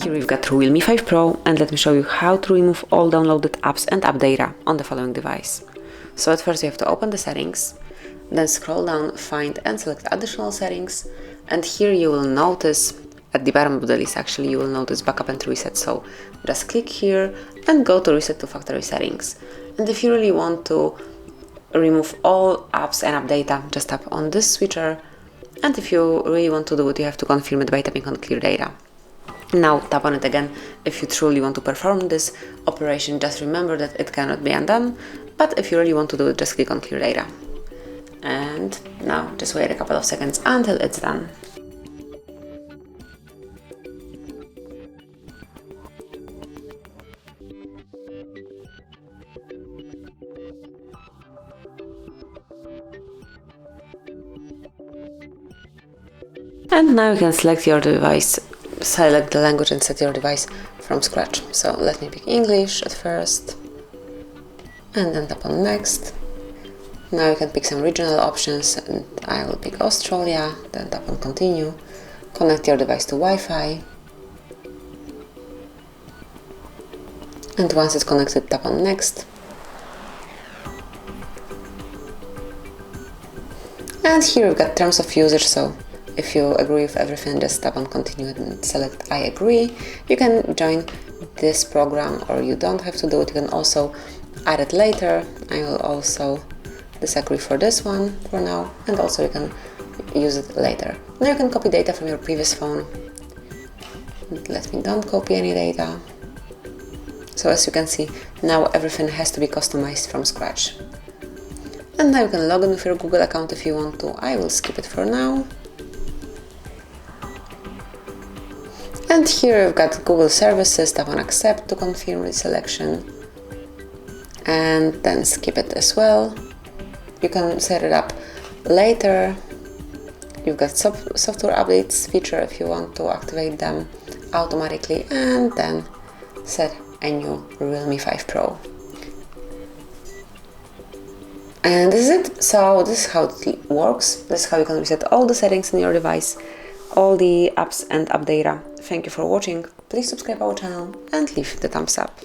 Here we've got Realme 5 Pro, and let me show you how to remove all downloaded apps and app data on the following device. So at first you have to open the settings, then scroll down, find and select additional settings, and here you will notice, at the bottom of the list actually, you will notice backup and reset. So just click here and go to reset to factory settings. And if you really want to remove all apps and app data, just tap on this switcher, and if you really want to do it, you have to confirm it by tapping on clear data. Now tap on it again if you truly want to perform this operation. Just remember that it cannot be undone, but if you really want to do it, just click on clear data. And now just wait a couple of seconds until it's done. And now you can select your device, select the language and set your device from scratch. So let me pick English at first, and then tap on next. Now you can pick some regional options, and I will pick Australia, then tap on continue. Connect your device to Wi-Fi. And once it's connected, tap on next. And here we've got terms of usage, so if you agree with everything, just tap on continue and select I agree. You can join this program, or you don't have to do it. You can also add it later. I will also disagree for this one for now, and also you can use it later. Now you can copy data from your previous phone. Let me don't copy any data. So as you can see, now everything has to be customized from scratch. And now you can log in with your Google account if you want to. I will skip it for now. And here we've got Google services, tap on accept to confirm the selection, and then skip it as well. You can set it up later. You've got software updates feature if you want to activate them automatically, and then set a new Realme 5 Pro. And this is it. So this is how it works. This is how you can reset all the settings in your device, all the apps and app data. Thank you for watching. Please subscribe our channel and leave the thumbs up.